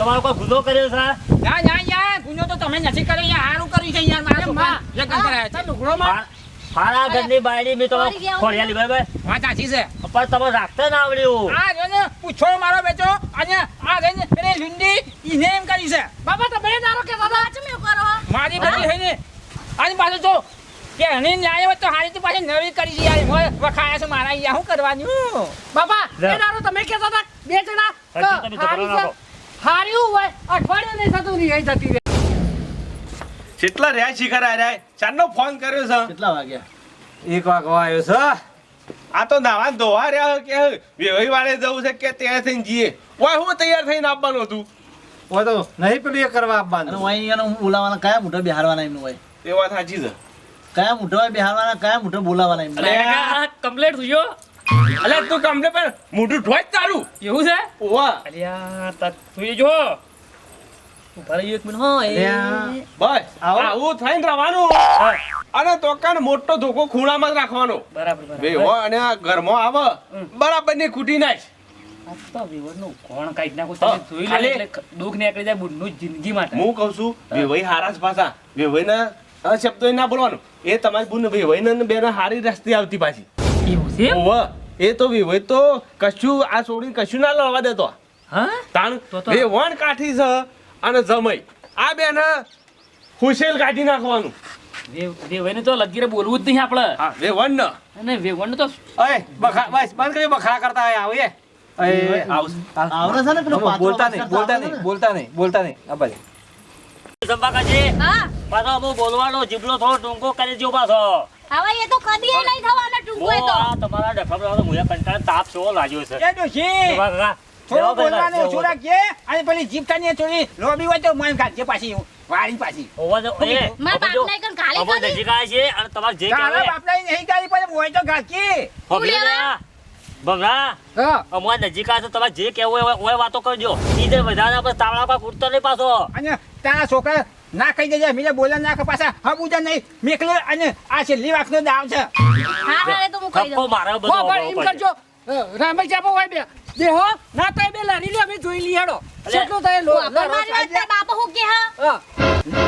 તમારો કોઈ ગુનો કર્યો છે? ના ના યાર ગુનો તો તમે નથી કર્યો યાર સારું કર્યું છે યાર મારા છોકરા લગ્ન કરાયા છે લુગડોમાં મારા ઘરની બાયડી મેં તો ખોળિયાલી બરાબર વાત સાચી છે પણ તમે રાખતા ના આવડ્યું. આ જો ને પૂછો મારો બેટો અને આ રહીને પેલી લુંડી ઈને એમ કરી છે બાબા તમે દારો કે દાદા તમે શું કરો મારી બધી હે ને આની પાછો જો કે હની ન્યાય હોય તો હારી તો પાછી નવી કરી છે યાર મોય વખાયા છે મારા યા શું કરવાનું બાબા એ દારો તમે કે દાદા બે જણા તમે ઝઘડો ના કરો. હાર્યું હોય અઠવાડિયું નહીં થતું નહીં જતી કેટલા રહ્યા શિખર આ રહ્યા ચારનો ફોન કર્યો છે કેટલા વાગ્યા? 1 વાગવા આવ્યો છે. આ તો નાવા ધોવા રહ્યા કે વેવાઈ વાળે જવું છે કે ત્યાં થઈને જઈએ ઓય હું તૈયાર થઈને આવવાનું હતું ઓય તો નહીં પેલું એ કરવા આપવાનું. અને ઓય એનો બોલાવાના કયા મોઢે બેહારવાના એમનું હોય? એ વાત સાચી છે. કયા મોઢે બેહારવાના કયા મોઢે બોલાવાના એમનું? અરે કમ્પ્લીટ થયો. અલે તું કમલે પર મોઢું ઢોય તારું એવું છે? ઓવા અલ્યા તાર તું જો ઉભા રહી એક મિનિટ. હા એ બસ આવો. આવું થઈને રહેવાનું અને તોકાન મોટો ધોકો ખૂણામાં જ રાખવાનો બરાબર બરાબર. બે હો અને આ ઘરમાં આવે બરાબર ની ખૂટી નાખ આ તો વિવરનું કોણ કાઢી નાખું તમે જોઈ લો ખાલી- એટલે દુઃખ નીકળી જાય બુનનું જિંદગી માટે. હું કહું છું વેવાઈ હારા જ પાછા વેવાઈના શબ્દો ના બોલવાનું એ તમારી બુન વેવાઈને બેને હારી રસ્તે આવતી પાછી એવું છે? ઓવા એ તો વેવાઈ તો કશું આ છોડીને કશું ના લડવા દેતો હા તાણ તો- વેવાણ કાઠી છે અને જમઈ આ બેને હુસેલ કાઢી નાખવાનું વેવાઈને તો લગીરે બોલવું જ નહીં આપણે. હા વેવાણ ન અને વેવાઈને તો ઓય બખા બસ બંધ કરી બખા કરતા આવીએ. આવડે છે ને પેલો પાત્રો બોલતા નહીં અક્ષર બોલતા આવડે નહીં ને? બોલતા નહીં બોલતા નહીં આ બાજુ. સંભાકાજી હા પાછો અમુક બોલવાનો જીભડો થોડો ટૂંકો કરી દ્યો પાછો. હવે એ તો કદી નહીં થવાના ટૂંકો ઓ એ તો આ તમારા ડફા મુયા કંટાળ તાપ કેવો લાગ્યો છે. એ ડોશી કાકા, થોડું લેવા બોલવાનું લેવા ઓછું રાખજે અને પેલી જીભકાની થોડી લોબી હોય તો મન કાઢજે પાછી વાળી પાછી ઓવા જો એ મારા હવે જો, બાપને કણ ગાલી હવે કરી? નજીક આવે છે અને તમારે જે તારા કહેવાય બાપને નહીં ગાલી પડે હોય તો ગાકી હવે લેવા? લેવા. ભમરા હા અમારા નજીક આવે છે તમારે જે કહેવું હોય ઓય વાતો કરજો. ઈ જે વધારે આપણે તાવડા પર કૂદતો નહીં પાછો. અને તારા છોકરા ના કહી દેજે મીને બોલે ના કે પાછા હબુજા નહીં મેકલે અને આ છેલ્લી વાકનો દાવ છે હા હા એ તો હું કહી થપ્પો દઉં મારે બધો હો પણ હોવો એમ પડે. કરજો રામભાઈ ચાપો હોય બે દેહો ના તો બે લારી લે અમે જોઈ લીયાડો કેટલું થાય લો વાપર મારી વાત તારા બાપા હું કે હા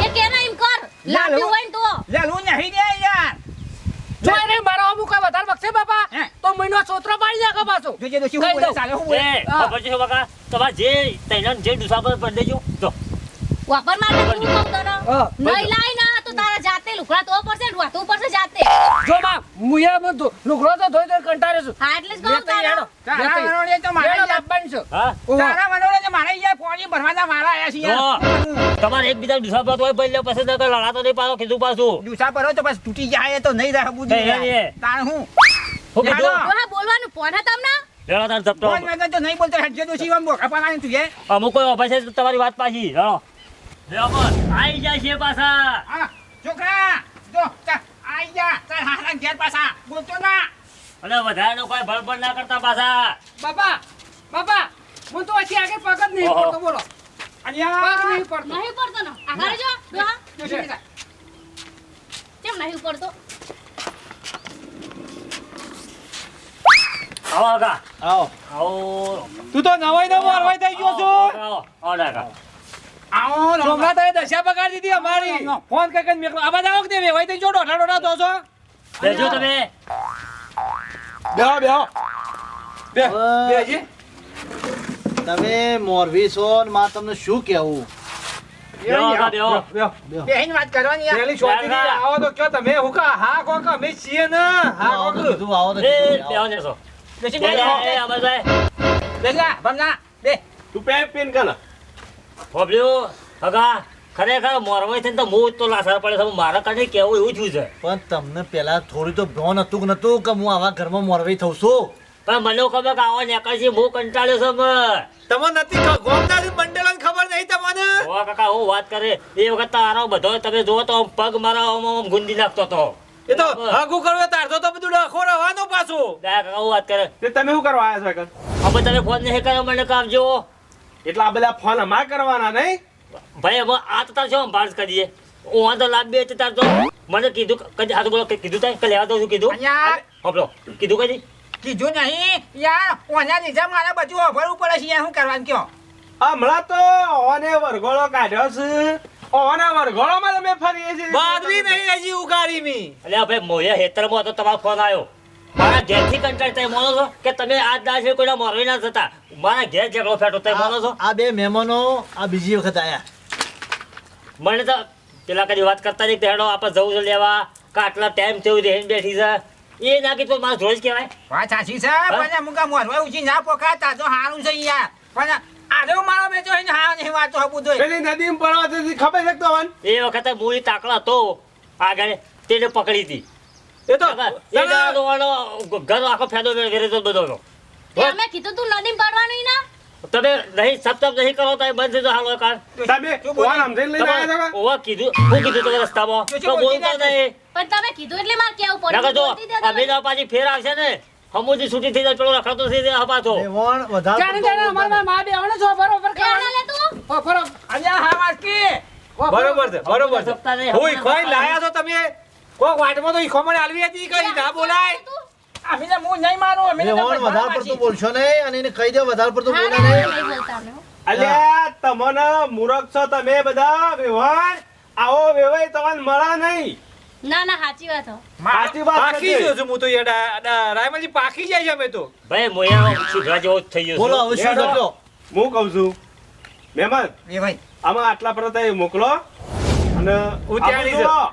એ કે ના એમ કર લાવ્યું હોય ને તો લે લું નહીં દે યાર જો એને મારો અમુક વધારે બક્ષે બાપા તો મહિનો સોતરો પાડી નાખો પાછો જોજે દોશી હું બોલે ચાલે હું બોલે એ, ખબર છે બકા? તમારે જે તૈયાર જે ડુસા પર પડી દેજો. જો વાપર મારે હું કહું તને હા, નહીં લાય ના તો તારા જાતે લુકડા તો પડશે ને વાતું પડશે જાતે જો બા મુયા મત લુગડો તો ધોઈ ધોઈ કંટાળે છું હા એટલે જ કહું તારા તારા મનોડે તો મારા લાભવાન છે હા તારા મનોડે તો મારા યાર પોણી ભરવાના મારા આયા છે યાર જો, તમારે એકબીજા ડુસા પર હોય પહેલે પછી નકર લડાતો નહીં પાછો કીધું પાછું. દુસા પર તો બસ તૂટી જાય તો નહીં રહે બુજી નહીં, નહીં. તાર હું હું કીધું? લેડો. હા બોલવાનું ફોન હતા તમને લેડો તાર ઝપટો. ફોન વગર તો નહીં બોલતો હેડજે તો શિવમ બોકા પાવાની તું એ અમુક કોઈ ઓફિસે તો તમારી વાત પાછી. લેડો. લેડો બસ. આઈ જાય છે પાછા. હા છોકરા જો તા આઈ જા તાર હારા ઘેર પાછા બોલતો ના અને વધારાનો કોઈ ભણભણ ના કરતા પાછા. બાપા બાપા હું તો અહીંથી આગળ પગ જ નહીં ઓહો. પડતો બોલો અહીંયા પગ નહીં પડતો નહીં પડતો ને આગળ જો હા જોશે. કેમ નહીં પડતો આવો આગા. આવો. આવો. તું તો નવાઈ નવો હરવાઈ થઈ ગયો છું. આવો. આવો ડાકા. આવો નો ચોમલા તારે દશા બગાડી દીધી અમારી. ફોન કઈ કઈ મેકલો આવા જાવ કે વેવાઈ થઈ જો ડોઢા ડોઢા દો છો. બેસજો તમે. બેહો બેહો બે બેજી. તમે મોરવી છો ને માં તમને શું કહેવું? બેહો આગા, બેહો. બેહો. બેહીને વાત કરવાની યાર પેલી છોકરી આવો તો કયો તમે હું કા હા કો કા અમે છીએ ને હા આવો તો કો કીધું, આવો તો એ, કીધું, બેહો આવો. જશો. બેસી બે, બેહો. એ, અમરભાઈ. બેસલા ભમના બે તું પેન કર ભોબલ્યું, હગા, ખરેખર મોરવાઈ થઈને તો હું જ તો લાસાર પડે છે. મારા કારણે કેવું એવું થયું છે. પણ તમને પેલા થોડી તો ભ્રોણ હતું કે નતું કે હું આવા ઘરમાં મોરવી થઉં છું? પણ મને ખબર કે આવા નેકળશી હું કંટાળ્યો છું મેં. તમને નથી ગોમદારી બંડેલાને ખબર નહીં તમને. ઓ કાકા હું વાત કરે એ વખત તારો બધો તમે જોવો તો આમ પગ મારા આમ ગુંદી નાખતો હતો. એ તો હાગુ કરવે તારતો તો બધું ડખો રહેવાનો પાછું. દયા કાકા હું વાત કરે તે તમે શું કરવા આવ્યા છો કાકા? હવે તમે ફોન નહીં કર્યો મને કામજો. એટલા બધા ફોન અમાર કરવાના નહીં ભાઈ હવે આ તો તાર શું ભાસ કરીએ હું તો લાભ બે તાર તો મને કીધું કદી હાથ બોલો કીધું તાય કે લેવા દઉં છું કીધું અહીંયા હોપલો કીધું કદી કીધું નહીં યાર ઓના લીધે મારે બધું અભરવું પડે છે યાર શું કરવાનું કયો હમણાં તો ઓને વરઘોડો કાઢ્યો છે. ઓના વરઘોડામાં તમે ફરીએ છીએ. બાદરી નહીં હજી ઉગાડી મી. અલ્યા ભાઈ મોયા હેતરમાં હતો તમારો ફોન આવ્યો. મારા ઘેરથી કંટાળતા મોનો છો કે તમે આજ દાસે કોઈના મોરવી ના થતા. મારા ઘેર ઝઘડો ફેટો તમે મોનો છો. આ બે મહેમાનો આ બીજી વખત આયા. મને તો પેલા કદી વાત કરતા નહીં કે હેડો આપણે જવું છે લેવા કે આટલા ટાઈમ થયો રહીને બેઠી છે એ ના કીધું મારે જોઈ જ કહેવાય. વાત સાચી છે પણ મુકા મોરવા ઉછી ના પોખાતા તો હારું છે યાર પણ આજો મારો બેચો હે હા નહીં વાતો હબુ દોય પેલી નદીમાં પડવાથી ખબર છે કે તમને? એ વખતે મૂળી તાકડો હતો આગળ તેને પકડી હતી. એ તો એ ગાળો ઘર આખો ફેદો વેરે તો બધો તે અમે કીધું તું નદીમાં પાડવાનું ઈ ના તમે નહીં સપ્તાહ નહીં કરો તો એ બંધ થઈ હાલો કાર તમે કોણ સમજીને લઈને આવ્યા છો કે? ઓવા કીધું હું કીધું તમે રસ્તામાં તો બોલતા નહીં. પણ તમે કીધું એટલે મારે કેવું નકર પડ્યું જો બોલતી દે તમે. અમે ના પાછી ફેર આવશે ને હમુજી છૂટી થઈ જાય પેલો રખડતો થઈ જાય હપાતો. મેમણ વધારે જાણે જાણે અમાર માં બે આવને છો બરોબર કે ના લે તું ઓ બરો અલ્યા હા વાસકી બરોબર છે બરોબર છે. સપ્તાહ નહીં હું ઈખવાઈ લાયા છો તમે. કોક વાટમાં તો ઈખો મને આલવી હતી કઈ ના બોલાય. અમે તો હું નહીં મારું અમે તો મેમણ વધારે પડતું બોલશો નહીં અને એને કહી દો વધારે પડતું હા બોલે ના નહીં. નહીં બોલતા અમે હો. અલ્યા તમને મૂરખ છો તમે બધા વેવાણ. આવો વેવાય તમને મળા નહીં. ના ના સાચી વાત હો સાચી વાત પાકી છે. ગયો છું હું તો યાર રાયમલજી પાકી જાય છે અમે તો. ભાઈ મોયા શીઘ્ર જેવો જ થઈ ગયો બોલો છું. હવે શું કરજો? હું કહું છું મહેમાન એ ભાઈ આમાં આટલા પર મોકલો અને ઉત્યાણી આપણે જુઓ,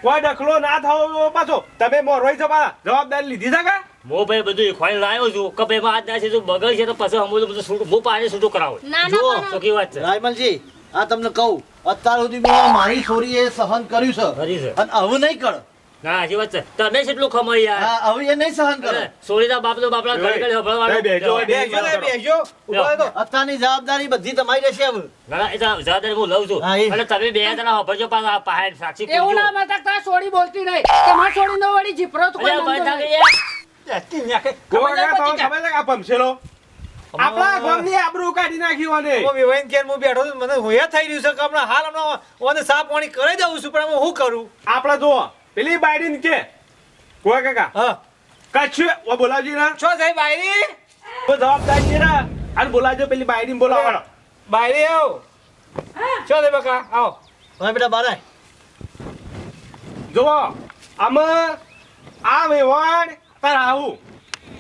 કોઈ દખલો ના થવો પાછો તમે મોરવાઈ છો પાછા. જવાબદારી લીધી છે કા? હું ભાઈ બધું ખોઈ લાવ્યો છું કે ભાઈ આજ ના છે જો બગડ છે તો પછી હું બધું હું પાણી છૂટું કરાવું. ના ના જુઓ. પણ ચોખ્ખી વાત છે. રાયમલજી આ તમને કહું અત્યાર સુધી મેં મારી છોરીએ સહન કર્યું છે ખરી છે. અને હવે નહીં કર. ના સાચી વાત છે. તમે કેટલું ખમાઈ યાર. હા, હવે એ નહીં સહન કરે. સોરીના બાપનો બાપલા ઘડી ઘડી હંભળવાનું. બેજો, બેસજો ને બેસજો. ઉભા રહો તો. અત્યારની જવાબદારી બધી તમારી રહેશે હવે. ના ના, એ તો જવાબદારી હું લઉં છું. હા, એ. અને તમે બે જણા હંભળજો પાછા પહાડ સાક્ષી એવું પૂરજો. ના મતક તા છોડી બોલતી નહીં તમાર છોડી નો વળી જીપરો તો કોઈ અલ્યા, નામતો બંધ નહીં. થાકી યાર. કોઈ કા તમને ખબર છે કે આ ભમસેલો આપણા ગામની આબરૂ કાઢી નાખી ઓને. હું વિવાહીને ઘેર હું બેઠો છું મને હોયા થઈ રહ્યું છે કે હમણાં હાલ હમણાં ઓને સાફ પાણી કરી દઉં છું પણ હું શું કરું. આપણે જુઓ પેલી બાયડીને કે કોઈ કાકા હા કચ્છ ઓ બોલાવજી ના છો સાહેબ બાયરી તો જવાબદારી છે ને અને બોલાવજો પેલી બાયડીને બોલાવો. બાયરી આવો છો સાહેબ બકા આવો. હવે બેટા બાર આય. જુઓ આમાં આ વેવાણ તાર આવું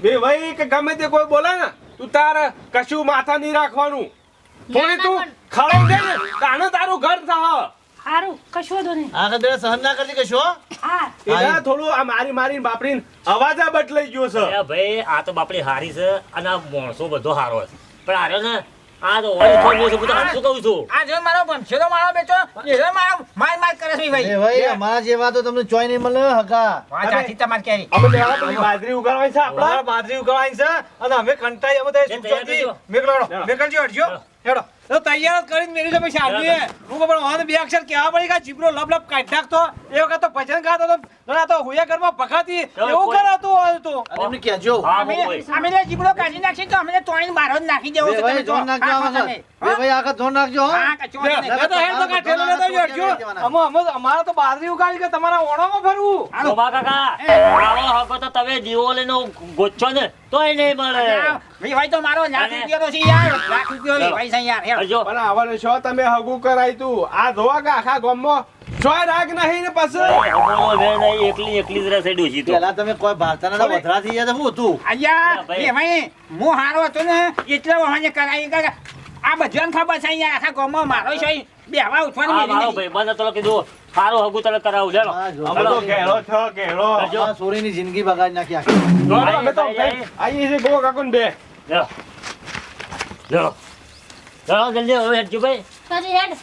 વેવાઈ કે ગમે તે કોઈ બોલે ને તું તાર કશું માથા નહીં રાખવાનું. થોડી તું ખડાઈ દે ને તાને તારું ઘર થા. સારું કશું વાંધો નહીં આ વખત બેટા સહન ના કરતી કશો હો? હા એના થોડું આ મારી મારીને બાપરીને અવાજ આ બદલાઈ ગયો છે. અલ્યા ભાઈ આ તો બાપડી હારી છે અને આ માણસો બધો હારો છે પણ હારો ને આ તો ઓલી થોડી છે હું તો શું કહું છું. આ જો મારો ભમછેલો મારો બેચો એ જો મારો માર કરે છે ભાઈ એ ભાઈ અમારા જેવા તો તમને ચોય નહીં મળે હકા. વાત સાચી તમાર કેરી અમે લેવા પેલી બાજરી ઉગાડવાની છે આપણા આપણા. બાજરી ઉગાડવાની છે અને અમે કંટાઈ અમે તો તૈયાર કરજો. મેકલજો હટજો હેડો તો તૈયાર જ કરીને મેરી તો પછી આવીએ હું પણ વાહન બે અક્ષર કહેવા પડી કે જીબરો લબ લબ કાઢી નાખતો એ વખત તો ભજન ગાતો તો ના તો હુયા ઘરમાં ભખાતી એવું કરાતું હોય તો અને એમને કહેજો. હા, અમે ભાઈ. અમે લે જીબડો કાઢી નાખી તો અમે તોઈને બાર જ નાખી દેવો બે છે ભાઈ તમે જો. ધોન નાખજો આ વખત. બે ભાઈ આ વખત ધોન નાખજો હો. હા કચો નહીં. તો હેડ તો કાઠેલો લેતો હટજો અમારા તો બાજરી ઉગાડી કે તમારા ઓણામાં ફરવું શોભા કાકા આવો હકો તો તમે દીવો લઈને ગોચો ને તોય નહીં મળે. ભાઈ તો મારો લાખ રૂપિયાનો છે યાર લાખ રૂપિયાનો ભાઈ છે યાર હેડ. હરજો. પણ આવને શો તમે હગું કરાય તું આ જોવા કે આખા ગામમાં શોય રાગ નહીં ને પછી અમારો વેણ નહીં, એકલી એકલી જ રહેશે ડોશી તો. પેલા તમે કોઈ ભારતાના વધરા થઈ ગયા તો શું હતું? અલ્યા ભાઈ. એ ભાઈ હું હારો હતો ને એટલે વહાને કરાવી કે આ બધાને ખબર છે યાર આખા ગામમાં મારો છે બેહવા ઉઠવાની આ મેલી મારો નથી. ભાઈ મને તો કીધું સારું હગું તને કરાવું લેલો. હા, જો. અમે તો ઘેરો થયો ઘેરો. કરજો. આ સોરીની જિંદગી બગાડી નાખી આખી. દોડો, અમે તો ભાઈ, આવીએ છીએ ગો કાકુને બે. લેલો. લેલો. લેલો જલ્દી હવે હેડજો ભાઈ. પછી હેડ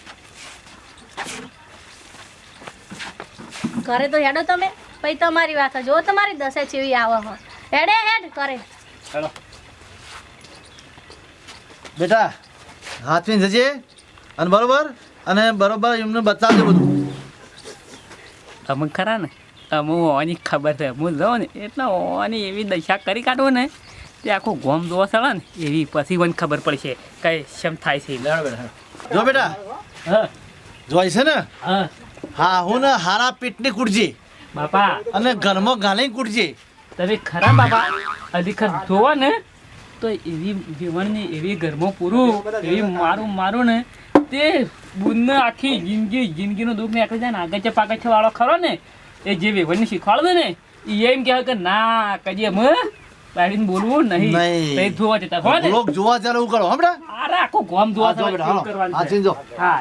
ઘરે તો હેડો તમે પછી તમારી વાત જો તમારી દસે ચેવી આવે હો હેડે હેડ કરે હેલો. બેટા હાથવીને જજે અને બરોબર એમને બતાવજો બધું. અમુક ખરા ને અમુક ઓની ખબર છે હું જાઉં ને એટલે ઓની એવી દશા કરી કાઢવો ને તે આખું ગોમ જોવા ચડે ને એવી પછી મને ખબર પડશે કઈ શેમ થાય છે. જો બેટા હા જોઈ છે ને હા હા હું ને હારા પેટની કૂટજે બાપા અને ઘરમાં ગાલી કૂટજે. તમે ખરા બાપા અધિકર જોવો ને તો એવી જીવનની એવી ઘરમાં પૂરું એવી મારું ને તે બુનને આખી જિંદગીનું દુઃખ નીકળી જાય ને આગળ પાગળ વાળો ખરો ને એ જે વેવણને શીખવાડે ને એ એમ કહેવાય કે ના કદી અમે બાળીને બોલવું નહીં તઈ જોવા જતા હોય ને લોક જોવા ચાલે એવું કરો હમણાં અરે આખું ગોમ જોવા હા, જો બેટા, હાલો. કરવાનું હા, છે. ચીંજો. હા